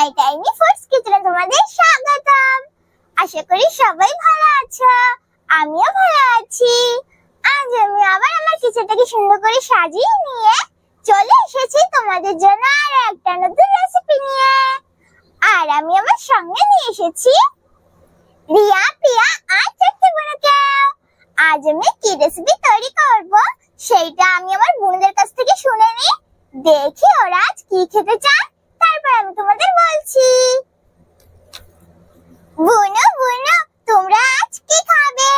মাই tiny foods কিচেনে তোমাদের স্বাগতম। আশা করি সবাই ভালো আছো, আমিও ভালো আছি। আজ আমি আবার আমার কিচেনটাকে সুন্দর করে সাজিয়ে নিয়ে চলে এসেছি তোমাদের জন্য আর একটা নতুন রেসিপি নিয়ে। আর আমি আমার সঙ্গে নিয়ে এসেছি রিয়া, প্রিয়া আর ছোট্ট বোনকে। আজ আমি কি রেসিপি তৈরি করব সেটা আমি আমার বোনদের কাছ থেকে শুনে নিই, দেখি ওরা আজ কি খেতে চায়, তারপর আমি তোমাদের বলছি। বোনো বোনো, তোমরা আজ কি খাবে?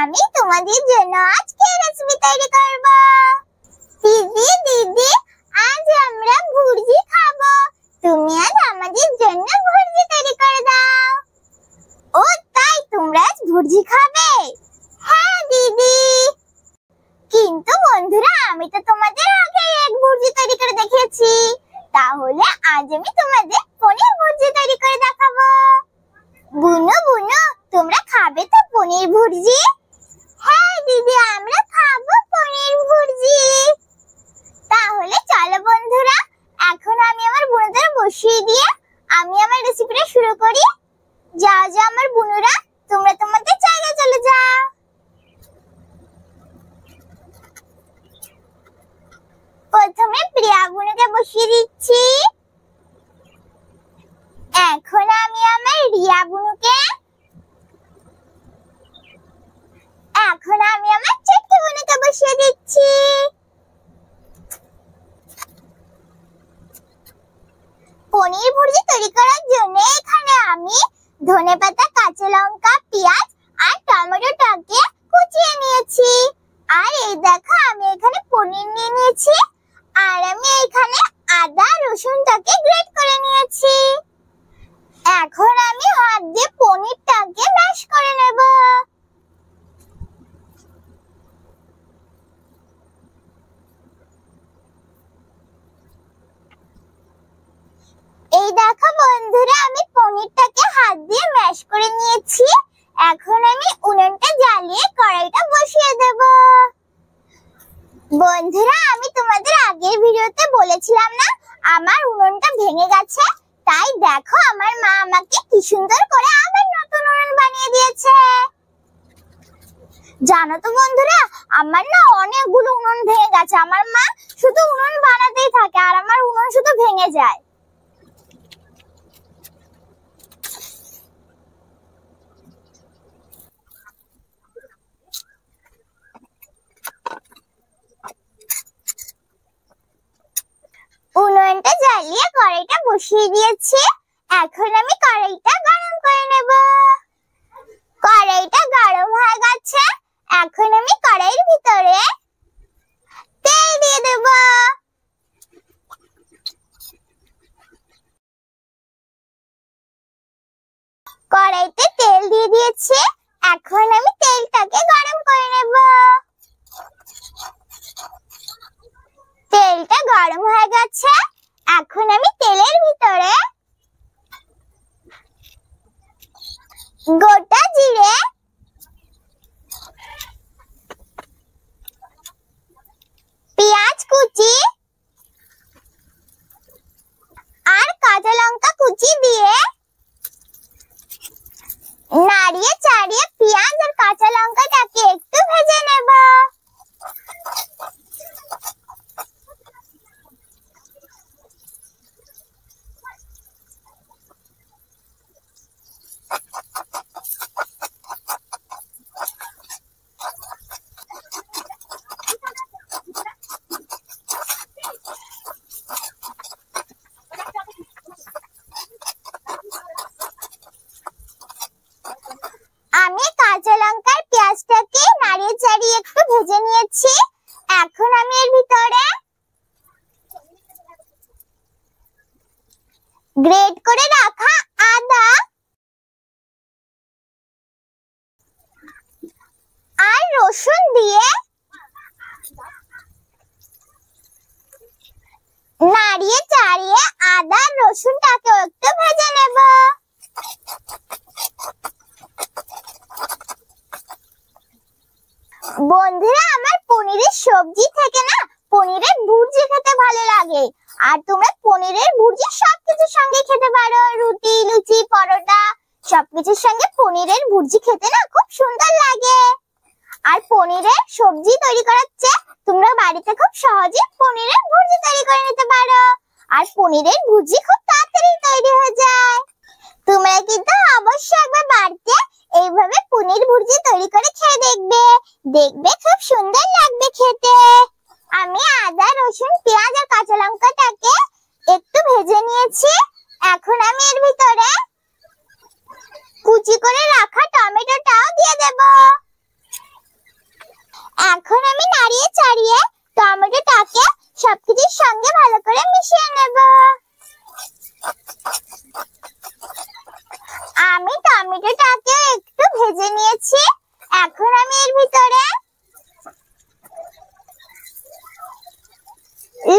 আমি তোমাদের জন্য আজকে রেসিপি তৈরি করব। দিদি দিদি, আজ আমরা ভুর্জি খাবো, তুমি আজ আমাদের জন্য ভুর্জি তৈরি করে দাও। ও তাই, তোমরা আজ ভুর্জি খাবে? হ্যাঁ দিদি। কিন্তু বন্ধুরা, আমি তো তোমাদের আগে এক ভুর্জি তৈরি করে দেখিয়েছি, তাহলে আজ আমি তোমাদের পনির ভুর্জি তৈরি করে দেখাবো। বুনো বুনো, তোমরা খাবে তো পনির ভুর্জি? হ্যাঁ দিদি, আমরা খাবো পনির ভুর্জি। তাহলে চলো বন্ধুরা, এখন আমি আমার বোনদের বসিয়ে দিয়ে আমি আমার রেসিপিটা শুরু করি। যাও যাও আমার বোনেরা, তোমরা তোমাদের জায়গায় চলে যাও। প্রথমে প্রিয়া বোনকে বসিয়ে দিচ্ছি। এখন আমি আমার রিয়া বোনকে, এখন আমি আমার ছোট্ট বোনকে বসিয়ে দিচ্ছি। পনির ভুর্জি তৈরি করার জন্য এখানে আমি ধনেপাতা, কাঁচা লঙ্কা, পেঁয়াজ আর টমেটোটাকে কুচিয়ে নিয়েছি। আর এই দেখো, আমি এখানে পনির নিয়ে নিয়েছি, আর আমি এখানে আদা রসুনটাকে গ্রেট করে নিয়েছি। এখন আমি হাত দিয়ে পনিরটাকে ম্যাশ করে নেব। এই দেখো বন্ধুরা, আমি পনিরটাকে হাত দিয়ে ম্যাশ করে নিয়েছি। এখন আমি উনুনটা জ্বালিয়ে কড়াইটা বসিয়ে দেব। বন্ধুরা, আমি তোমাদের আগের ভিডিওতে বলেছিলাম না, আমার উনুনটা ভেঙে গেছে, তাই দেখো আমার মা আমাকে কি সুন্দর করে আবার নতুন উনুন বানিয়ে দিয়েছে। জানো তো বন্ধুরা, আমার না অনেকগুলো উনুন ভেঙে গেছে, আমার মা শুধু উনুন বানাতেই থাকে আর আমার উনুন শুধু ভেঙে যায়। উনুনটা জ্বালিয়ে কড়াইটা বসিয়ে দিয়েছি। এখন আমি কড়াইটা গরম করে নেব। কড়াইটা গরম হয়ে গেছে, এখন আমি কড়াইয়ের ভিতরে তেল দিয়ে দেব। কড়াইতে তেল দিয়ে দিয়েছি, এখন আমি তেলটাকে গরম করে নেব। তেলটা গরম হয়ে গেছে, এখন আমি তেলের ভিতরে গোটা জিরে, পেঁয়াজ কুচি আর কাঁচা লঙ্কা কুচি দিয়ে নাড়িয়ে চাড়িয়ে পেঁয়াজ আর কাঁচা লঙ্কাটাকে একটু ভেজে নেব। আমি কাঁচা লঙ্কার পেঁয়াজটাকে নাড়িয়ে চাড়িয়ে একটু ভেজে নিয়েছি। এখন আমি এর ভিতরে গ্রেট করে রাখা আদা আর রসুন দিয়ে নাড়িয়ে চাড়িয়ে আদা রসুনটাকে একটু ভেজে নেব। বন্ধুরা, আমার পনিরের সবজি থেকে না পনিরের ভুর্জি খেতে ভালো লাগে, আর তোমরা পনিরের ভুর্জি সবকিছুর সঙ্গে খেতে পারো, রুটি, লুচি, পরোটা সবকিছুর সঙ্গে পনিরের ভুর্জি খেতে না খুব সুন্দর লাগে। আর পনিরের সবজি তৈরি করার চেয়ে তোমরা বাড়িতে খুব সহজে পনিরের ভুর্জি তৈরি করে নিতে পারো। আর পনিরের ভুর্জি খুব তাড়াতাড়ি তৈরি হয়ে যায়। তোমরা কিন্তু অবশ্যই একবার বাড়িতে এইভাবে পনির ভুর্জি তৈরি করে খেয়ে দেখবে, দেখবে খুব সুন্দর লাগবে খেতে। আমি আদা, রসুন, পেঁয়াজ আর কাঁচা লঙ্কাটাকে একটু ভেজে নিয়েছি। এখন আমি এর ভিতরে কুচি করে রাখা টমেটোটাও দিয়ে দেব। এখন আমি নাড়িয়ে চাড়িয়ে টমেটোটাকে সবকিছুর সঙ্গে ভালো করে মিশিয়ে নেব। আমি টমেটোটাকে একটু ভেজে নিয়েছি। এখন আমি এর ভিতরে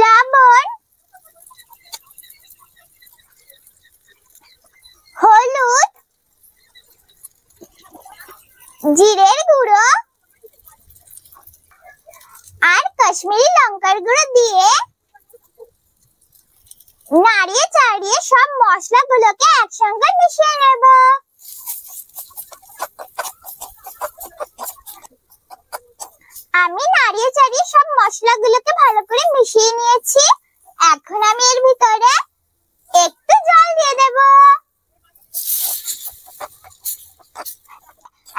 লবণ, হলুদ, জিরের গুঁড়ো আর কাশ্মীরি লঙ্কার গুঁড়ো দিয়ে নাড়িয়ে চাড়িয়ে সব মশলাগুলোকে একসঙ্গে মিশিয়ে নেব। আমি নাড়িয়ে চাড়িয়ে সব মশলাগুলোকে ভালো করে মিশিয়ে নিয়েছি। এখন আমি এর ভিতরে একটু জল দিয়ে দেব।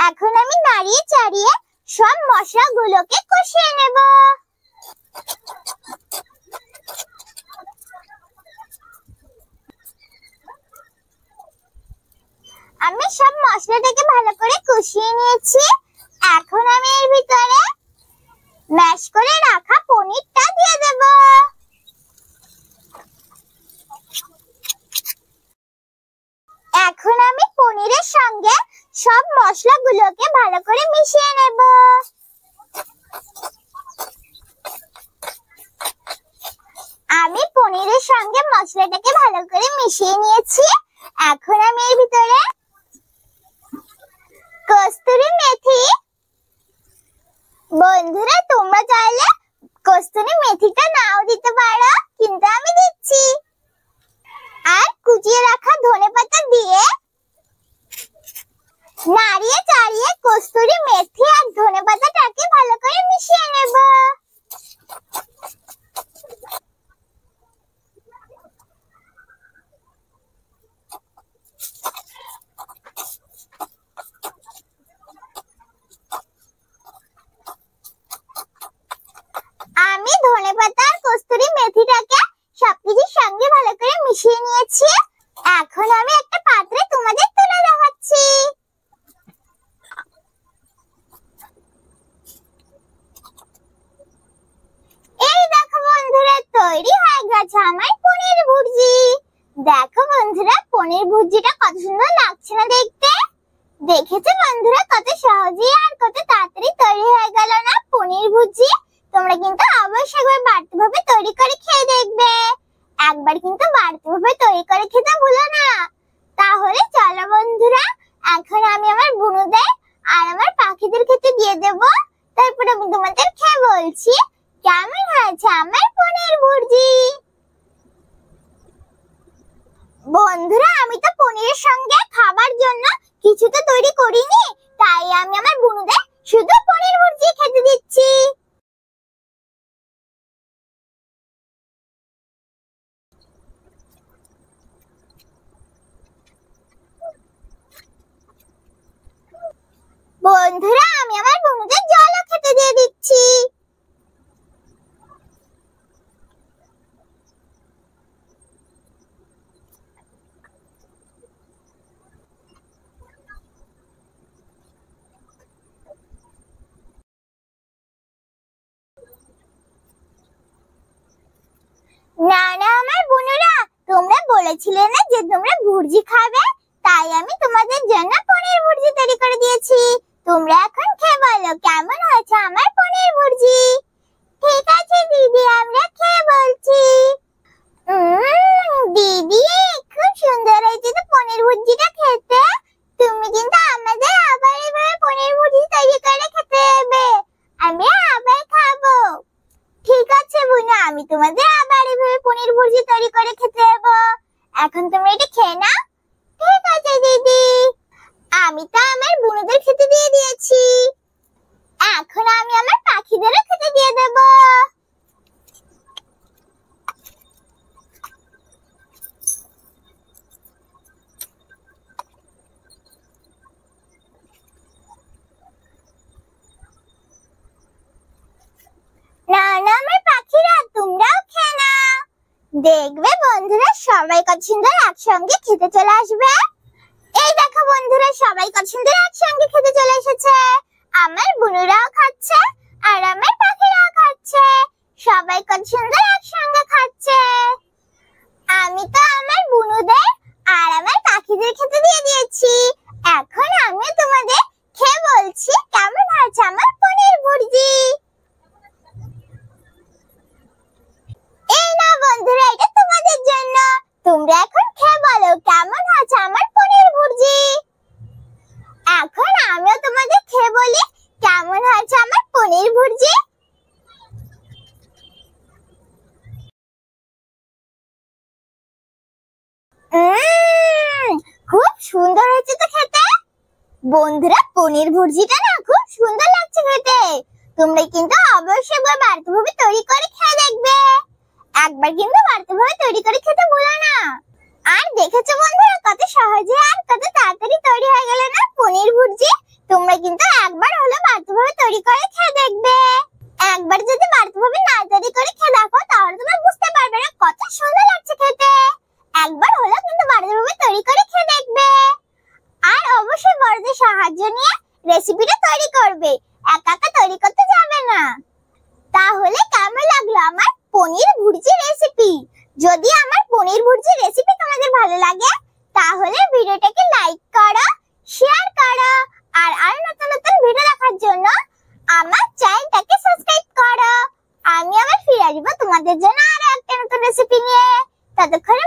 এখন আমি নাড়িয়ে চাড়িয়ে সব মশলাগুলোকে কষিয়ে নেব। আমি সব মশলাটাকে ভালো করে কষিয়ে নিয়েছি। এখন আমি এর ভিতরে ম্যাশ করে রাখা পনিরটা দিয়ে দেব। এখন আমি পনিরের সঙ্গে সব মশলাগুলোকে ভালো করে মিশিয়ে নেব। আমি পনিরের সঙ্গে মশলাটাকে ভালো করে মিশিয়ে নিয়েছি। এখন আমি এর ভিতরে কস্তুরি মেথি, বন্ধুরা তোমরা চাইলে কস্তুরি মেথিটা নাও দিতে পারো, কিন্তু আমি দিচ্ছি। আর কুচিয়ে রাখা ধনেপাতা দিয়ে নাড়িয়ে চাড়িয়ে কস্তুরি মেথি আর ধনেপাতাটাকে ভালো করে মিশিয়ে নেব। আমি ধনেপাতা আর কস্তুরি মেথিটাকে সবকিছুর সঙ্গে ভালো করে মিশিয়ে নিয়েছি। এখন আমি একটা পাত্রে তোমাদের তুলে দেখাচ্ছি। এই দেখো বন্ধুরা, তৈরি হয়ে গেছে আমার পনির ভুর্জি। দেখো বন্ধুরা, পনির ভুর্জিটা কত সুন্দর লাগছে না দেখতে? দেখেছো বন্ধুরা কত সহজেই আর কত তাড়াতাড়ি তৈরি হয়ে গেল না পনির ভুর্জি? তোমরা কিন্তু অবশ্যই একবার বাড়তি ভাবে তৈরি করে খেয়ে দেখবে। একবার কিন্তু বাড়তি ভাবে তৈরি করে খেতে ভুলো না। তাহলে চলো বন্ধুরা, এখন আমি আমার বুনুদের আর আমার পাখিদের খেতে দিয়ে দেব। তারপর আমি তোমাদের খেয়ে বলছি কেমন হয়েছে আমার পনির ভুর্জি। বন্ধুরা, আমি তো পনিরের সঙ্গে খাবার জন্য কিছু তো তৈরি করিনি, তাই আমি আমার বুনুদের শুধু পনির ভুর্জি খেতে দিচ্ছি। বন্ধুরা, আমি আমার বুনুদের জলও খেতে দিয়ে দিচ্ছি। না না আমার বোনেরা, তোমরা বলেছিলে না যে তোমরা ভুর্জি খাবে, তাই আমি তোমাদের জন্য পনির ভুর্জি তৈরি করে দিয়েছি। তোমরা এখন খেয়ে বলো কেমন হয়েছে আমার পনির ভুর্জি। ঠিক আছে দিদি, আমরা খেয়ে বলছি। দিদি, খুব সুন্দর হয়েছে তো পনির ভুর্জিটা খেতে। তুমি কিন্তু আমাদের আবার এভাবে পনির ভুর্জি তৈরি করে খেতে হবে, আমি আবার খাবো। ঠিক আছে বুনু, আমি তোমাদের আবার এভাবে পনির ভুর্জি ভাতটা আমার বুনুদের খেতে দিয়ে দিয়েছি, এখন আমি আমার পাখিদেরও খেতে দিয়ে দেব। না না আমার পাখিরা, তোমরাও খেয়ে নাও। দেখবে বন্ধুরা সবাই কত সুন্দর একসঙ্গে খেতে চলে আসবে। এই দেখো বন্ধুরা, সবাই কত সুন্দর একসঙ্গে খেতে চলে এসেছে। আমার বুনুরাও খাচ্ছে আর আমার পাখিরাও খাচ্ছে, সবাই কত সুন্দর একসঙ্গে খাচ্ছে। আমি তো আমার বুনুদের আর আমার পাখিদের খেতে দিয়ে দিয়েছি, এখন আমি তোমাদের খেয়ে বলছি কেমন হয়েছে আমার পনির ভুর্জি। এই না বন্ধুরা, এটা তোমাদের জন্য, তোমরা এখন খেয়ে বলো কেমন হয়েছে আমার পনির ভুর্জি। এখন আমিও তোমাদের খেয়ে বলি কেমন হয়েছে আমার পনির ভুর্জি। খুব সুন্দর হয়েছে তো খেতে। বন্ধুরা পনির ভুর্জিটা না খুব সুন্দর লাগছে খেতে। তোমরা কিন্তু অবশ্যই বাড়িতে ভাবে তৈরি করে খেয়ে দেখবে। একবার কিন্তু বাড়িতে ভাবে তৈরি করে খেতে ভুলো না। আর দেখেছো বন্ধুরা কত সহজে আর কত তাড়াতাড়ি তৈরি হয়ে গেল না পনির ভুর্জি। তোমরা কিন্তু একবার হলো বাড়িতে ভাবে তৈরি করে খেয়ে দেখবে। একবার যদি বাড়িতে ভাবে না তৈরি করে খেয়ে দেখো তাহলে তোমরা বুঝতে পারবে না কত সুন্দর লাগছে খেতে। একবার হলো কিন্তু বাড়িতে ভাবে তৈরি করে খেয়ে দেখবে। আর অবশ্যই বড়দের সাহায্য নিয়ে রেসিপিটা তৈরি করবে, একা একা তৈরি করতে যাবে না। তাহলে কেমন লাগলো আমার পনির ভুর্জি রেসিপি? যদি আমার পনির ভুর্জি রেসিপি তোমাদের ভালো লাগে তাহলে ভিডিওটাকে লাইক করো, শেয়ার করো, আর নতুন নতুন ভিডিও দেখার জন্য আমার চ্যানেলটাকে সাবস্ক্রাইব করো। আমি আবার ফিরে আসবো তোমাদের জন্য আরো একটা নতুন রেসিপি নিয়ে। ততক্ষণে